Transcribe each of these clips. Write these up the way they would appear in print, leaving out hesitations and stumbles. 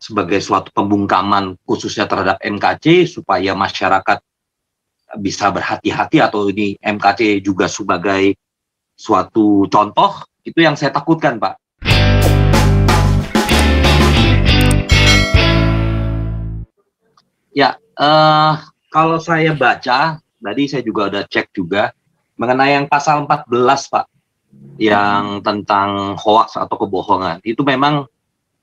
sebagai suatu pembungkaman khususnya terhadap MKC supaya masyarakat bisa berhati-hati, atau ini MKC juga sebagai suatu contoh, itu yang saya takutkan, Pak. Ya, kalau saya baca, tadi saya juga udah cek juga, mengenai yang pasal 14, Pak, yang tentang hoaks atau kebohongan, itu memang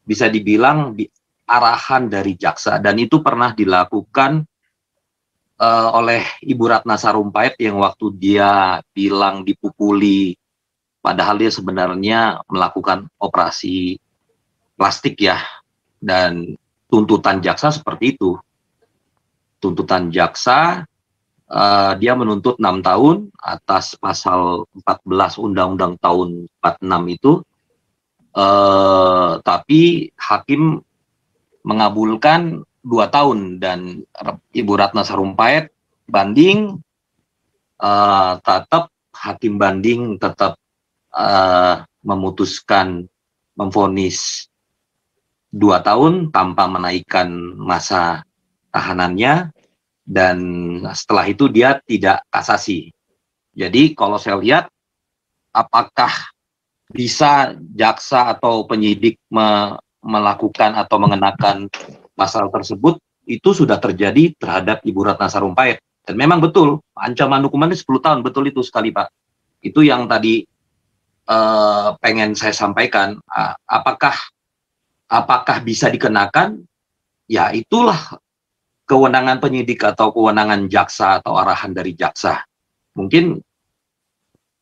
bisa dibilang arahan dari jaksa, dan itu pernah dilakukan oleh Ibu Ratna Sarumpait yang waktu dia bilang dipukuli, padahal dia sebenarnya melakukan operasi plastik ya, dan tuntutan jaksa seperti itu. Tuntutan jaksa, dia menuntut 6 tahun atas pasal 14 Undang-Undang tahun 46 itu, tapi hakim mengabulkan 2 tahun, dan Ibu Ratna Sarumpait banding, tetap hakim banding tetap memutuskan memvonis 2 tahun tanpa menaikkan masa tahanannya, dan setelah itu dia tidak kasasi. Jadi kalau saya lihat, apakah bisa jaksa atau penyidik melakukan atau mengenakan pasal tersebut, itu sudah terjadi terhadap Ibu Ratna Sarumpait. Dan memang betul, ancaman hukumannya 10 tahun, betul itu sekali, Pak. Itu yang tadi pengen saya sampaikan. Apakah bisa dikenakan? Ya itulah kewenangan penyidik atau kewenangan jaksa atau arahan dari jaksa. Mungkin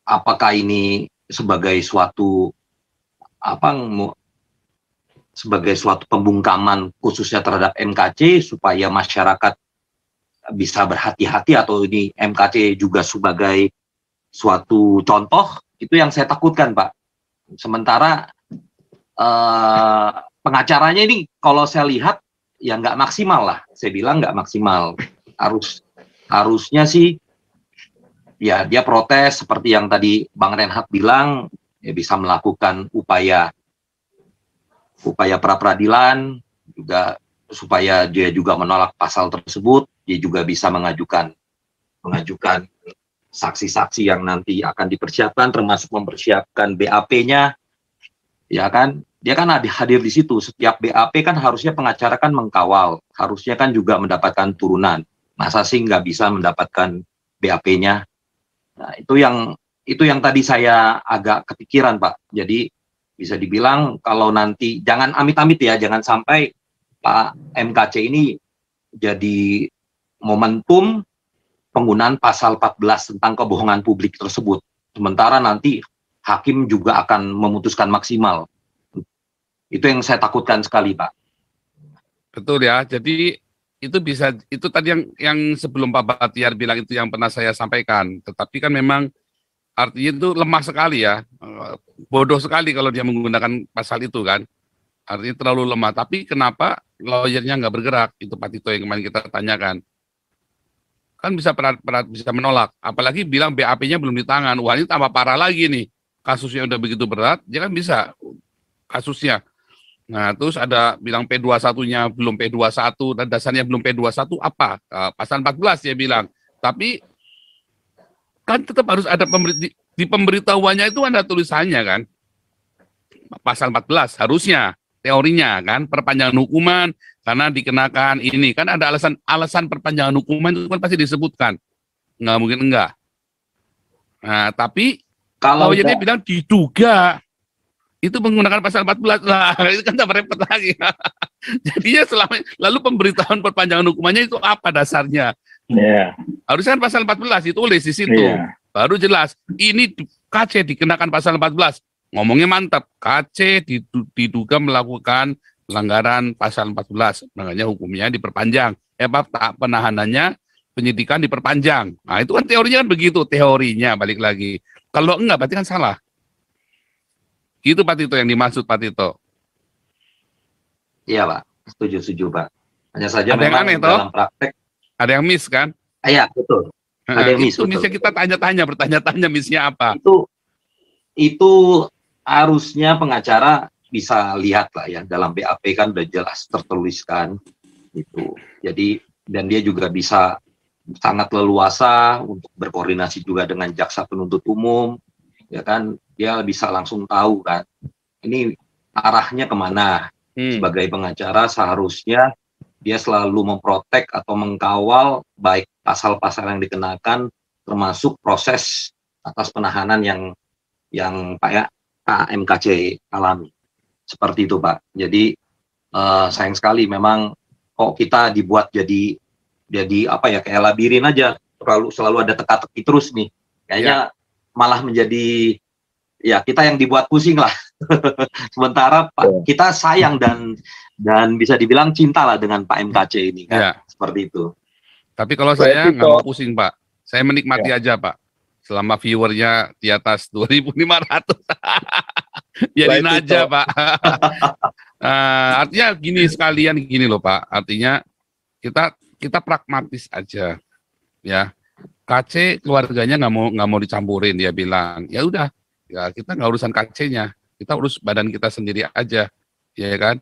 apakah ini sebagai suatu sebagai suatu pembungkaman khususnya terhadap MKC supaya masyarakat bisa berhati-hati, atau ini MKC juga sebagai suatu contoh, itu yang saya takutkan, Pak. Sementara pengacaranya ini kalau saya lihat ya nggak maksimal lah, saya bilang nggak maksimal. Harusnya sih ya dia protes seperti yang tadi Bang Renhat bilang, ya bisa melakukan upaya pra peradilan juga, supaya dia juga menolak pasal tersebut. Dia juga bisa mengajukan saksi-saksi yang nanti akan dipersiapkan, termasuk mempersiapkan BAP-nya, ya kan? Dia kan hadir di situ. Setiap BAP kan harusnya pengacara kan mengkawal, harusnya kan juga mendapatkan turunan. Masa sih nggak bisa mendapatkan BAP-nya? Nah, itu yang tadi saya agak kepikiran, Pak. Jadi bisa dibilang kalau nanti, jangan amit-amit ya, jangan sampai Pak MKC ini jadi momentum penggunaan pasal 14 tentang kebohongan publik tersebut. Sementara nanti hakim juga akan memutuskan maksimal. Itu yang saya takutkan sekali, Pak. Betul ya. Jadi itu tadi yang sebelum Pak Batiar bilang itu yang pernah saya sampaikan. Tetapi kan memang artinya itu lemah sekali ya. Bodoh sekali kalau dia menggunakan pasal itu kan. Artinya terlalu lemah. Tapi kenapa lawyernya nggak bergerak? Itu Pak Tito yang kemarin kita tanyakan. Kan bisa bisa menolak. Apalagi bilang BAP-nya belum di tangan. Wah, ini tambah parah lagi nih. Kasusnya udah begitu berat, dia kan bisa kasusnya. Nah, terus ada bilang P21-nya belum P21, dan dasarnya belum P21 apa? Pasal 14 dia bilang. Tapi kan tetap harus ada di pemberitahuannya itu ada tulisannya kan. Pasal 14 harusnya, teorinya kan, perpanjangan hukuman karena dikenakan ini. Kan ada alasan perpanjangan hukuman itu kan pasti disebutkan. Nggak mungkin enggak. Nah, tapi kalau dia bilang diduga itu menggunakan pasal 14 lah, itu kan tambah repot lagi. Jadinya lalu pemberitahuan perpanjangan hukumannya itu apa dasarnya? Yeah. Harusnya kan pasal 14 ditulis di situ. Yeah. Baru jelas ini KC dikenakan pasal 14. Ngomongnya mantap. KC diduga melakukan pelanggaran pasal 14. Makanya hukumnya diperpanjang. Penahanannya, penyidikan diperpanjang. Nah, itu kan teorinya kan begitu, teorinya balik lagi. Kalau enggak berarti kan salah. Itu Pak Tito yang dimaksud, Pak Tito. Iya, Pak. Setuju, Pak. Hanya saja ada memang yang aneh, dalam praktek ada yang miss kan? Iya, betul. Ada yang miss. Itu missnya kita bertanya-tanya missnya apa? Itu harusnya pengacara bisa lihat lah ya, dalam BAP kan udah jelas tertuliskan itu. Jadi dan dia juga bisa sangat leluasa untuk berkoordinasi juga dengan jaksa penuntut umum, ya kan, dia bisa langsung tahu kan ini arahnya kemana. Sebagai pengacara seharusnya dia selalu memprotek atau mengkawal baik pasal-pasal yang dikenakan, termasuk proses atas penahanan yang Pak MKC alami. Seperti itu Pak. Jadi sayang sekali memang kok kita dibuat jadi apa ya, kayak labirin aja, selalu ada teka-teki terus nih. Kayaknya malah menjadi ya kita yang dibuat pusing lah. Sementara Pak, kita sayang dan bisa dibilang cinta lah dengan Pak MKC ini kan. Seperti itu. Tapi kalau saya nggak mau pusing Pak, saya menikmati aja Pak. Selama viewernya di atas 2.500. Biarin aja Pak. Artinya gini loh Pak. Artinya kita pragmatis aja, ya. KC keluarganya nggak mau dicampurin, dia bilang ya udah, ya kita nggak urusan KC-nya, kita urus badan kita sendiri aja, ya kan.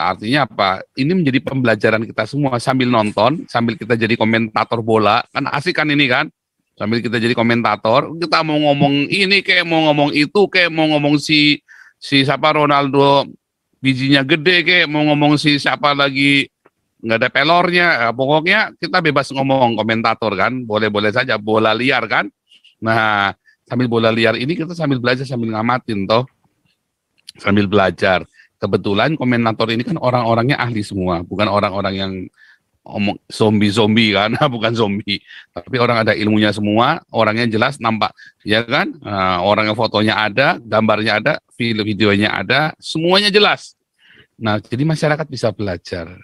Artinya apa? Ini menjadi pembelajaran kita semua, sambil nonton, sambil kita jadi komentator bola, kan asik kan ini kan. Sambil kita jadi komentator, kita mau ngomong ini kayak mau ngomong itu kayak mau ngomong si siapa Ronaldo bijinya gede kayak mau ngomong si siapa lagi nggak ada pelornya, pokoknya kita bebas ngomong komentator kan, boleh-boleh saja, bola liar kan. Nah sambil bola liar ini kita sambil belajar, sambil ngamatin toh, sambil belajar. Kebetulan komentator ini kan orang-orangnya ahli semua, bukan orang-orang yang omong zombie kan, bukan zombie, tapi orang ada ilmunya semua, orangnya jelas nampak, ya kan, orangnya fotonya ada, gambarnya ada, videonya ada, semuanya jelas. Nah, jadi masyarakat bisa belajar.